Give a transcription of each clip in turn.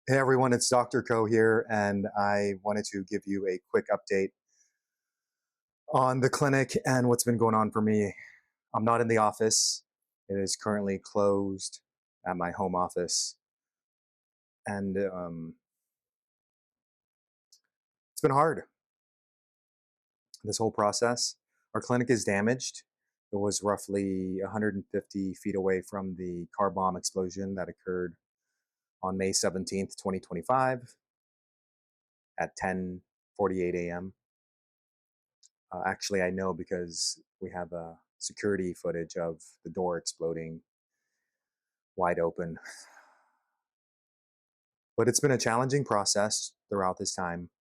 Hey everyone, it's Dr. Ko here, and I wanted to give you a quick update on the clinic and what's been going on for me. I'm not in the office, it is currently closed at my home office, and it's been hard, this whole process. Our clinic is damaged. It was roughly 150 feet away from the car bomb explosion that occurred on May 17th, 2025 at 10:48 a.m. Actually, I know because we have security footage of the door exploding wide open. But it's been a challenging process throughout this time.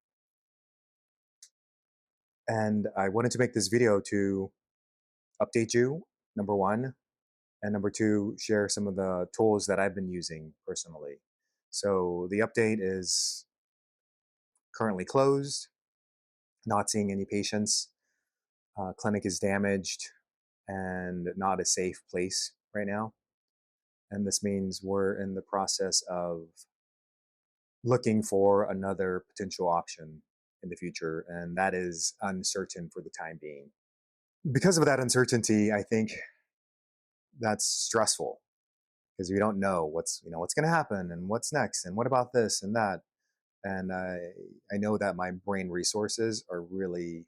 And I wanted to make this video to update you, number one, and number two, share some of the tools that I've been using personally. So the update is currently closed, not seeing any patients. Clinic is damaged and not a safe place right now. And this means we're in the process of looking for another potential option in the future, and that is uncertain for the time being. Because of that uncertainty, I think that's stressful because we don't know what's going to happen and what's next and what about this and that. And I know that my brain resources are really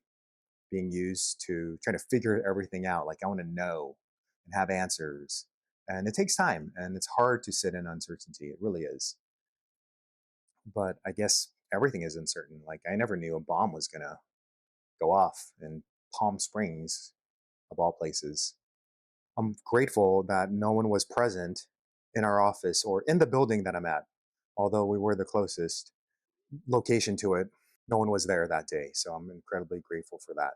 being used to try to figure everything out. Like I want to know and have answers, and it takes time, and it's hard to sit in uncertainty. It really is. But I guess everything is uncertain. Like I never knew a bomb was gonna go off in Palm Springs, of all places. I'm grateful that no one was present in our office or in the building that I'm at, although we were the closest location to it. No one was there that day, so I'm incredibly grateful for that.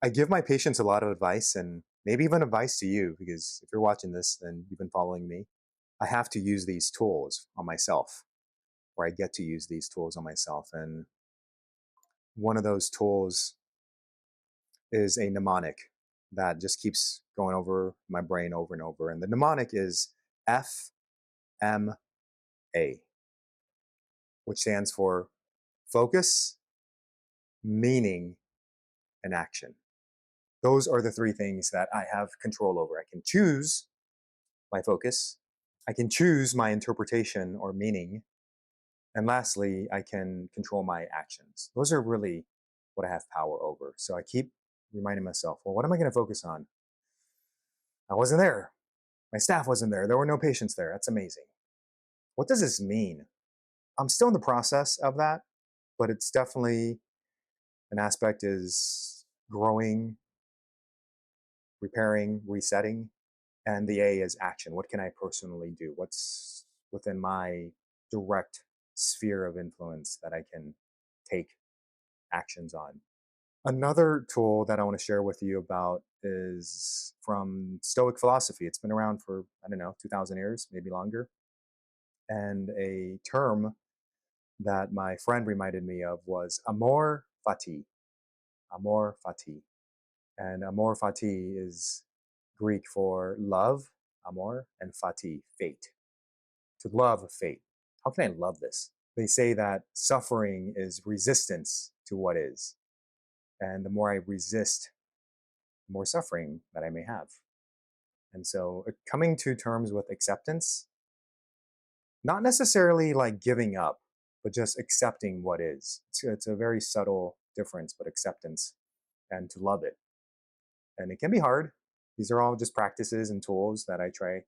I give my patients a lot of advice and maybe even advice to you because if you're watching this and you've been following me, I have to use these tools on myself, or I get to use these tools on myself. And one of those tools is a mnemonic that just keeps going over my brain over and over. And the mnemonic is FMA, which stands for focus, meaning, and action. Those are the three things that I have control over. I can choose my focus, I can choose my interpretation or meaning, and lastly, I can control my actions. Those are really what I have power over. So I keep reminding myself, well, what am I going to focus on? I wasn't there. My staff wasn't there. There were no patients there. That's amazing. What does this mean? I'm still in the process of that, but it's definitely an aspect is growing, repairing, resetting. And the A is action. What can I personally do? What's within my direct sphere of influence that I can take actions on? Another tool that I want to share with you about is from Stoic philosophy. It's been around for, I don't know, 2,000 years, maybe longer. And a term that my friend reminded me of was Amor Fati. Amor Fati. And Amor Fati is Greek for love, amor, and fati, fate. To love fate. How can I love this? They say that suffering is resistance to what is. And the more I resist, the more suffering that I may have. And so coming to terms with acceptance, not necessarily like giving up, but just accepting what is. It's a very subtle difference, but acceptance and to love it. And it can be hard. These are all just practices and tools that I try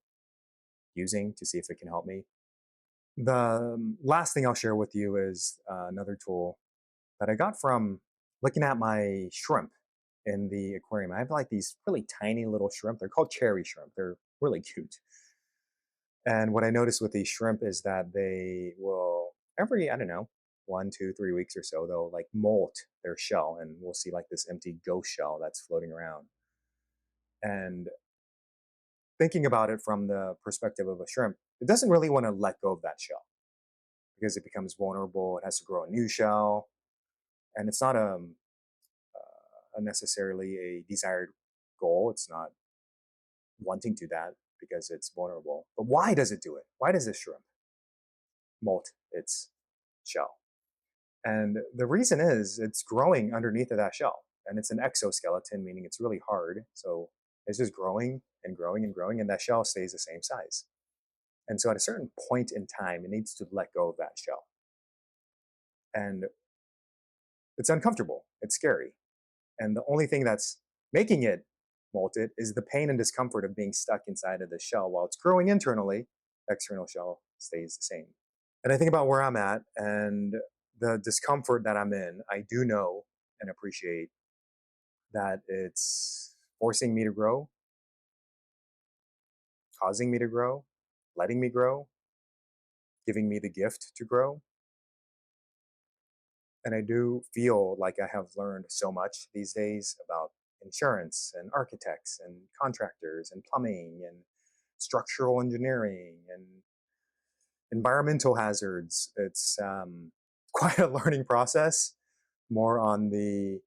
using to see if it can help me. The last thing I'll share with you is another tool that I got from looking at my shrimp in the aquarium. I have like these really tiny little shrimp. They're called cherry shrimp. They're really cute. And what I noticed with these shrimp is that they will every, I don't know, 1, 2, 3 weeks or so, they'll like molt their shell and we'll see like this empty ghost shell that's floating around. And thinking about it from the perspective of a shrimp, it doesn't really want to let go of that shell because it becomes vulnerable. It has to grow a new shell, and it's not a necessarily a desired goal. It's not wanting to that because it's vulnerable. But why does it do it? Why does this shrimp? molt its shell. And the reason is it's growing underneath of that shell. And it's an exoskeleton, meaning it's really hard. So it's just growing and growing and growing, and that shell stays the same size. And so at a certain point in time, it needs to let go of that shell. And it's uncomfortable, it's scary. And the only thing that's making it molted is the pain and discomfort of being stuck inside of the shell while it's growing internally. External shell stays the same. And I think about where I'm at and the discomfort that I'm in. I do know and appreciate that it's forcing me to grow, causing me to grow, letting me grow, giving me the gift to grow. And I do feel like I have learned so much these days about insurance and architects and contractors and plumbing and structural engineering and environmental hazards. It's quite a learning process, more on the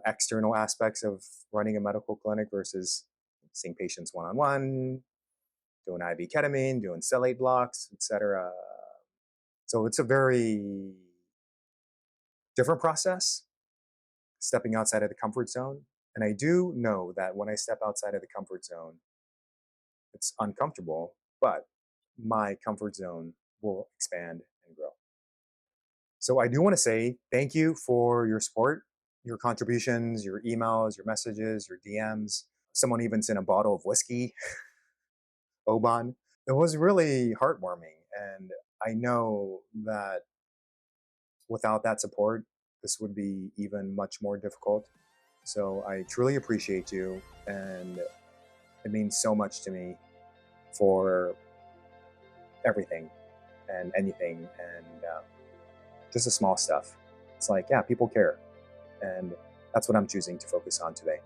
external aspects of running a medical clinic versus seeing patients one on one, doing IV ketamine, doing cellate blocks, etc. So it's a very different process, stepping outside of the comfort zone. And I do know that when I step outside of the comfort zone, it's uncomfortable, but my comfort zone will expand and grow. So I do want to say thank you for your support, your contributions, your emails, your messages, your DMs. Someone even sent a bottle of whiskey, Oban. It was really heartwarming. And I know that without that support, this would be even much more difficult. So I truly appreciate you. And it means so much to me for everything and anything. And just the small stuff. It's like, yeah, people care. And that's what I'm choosing to focus on today.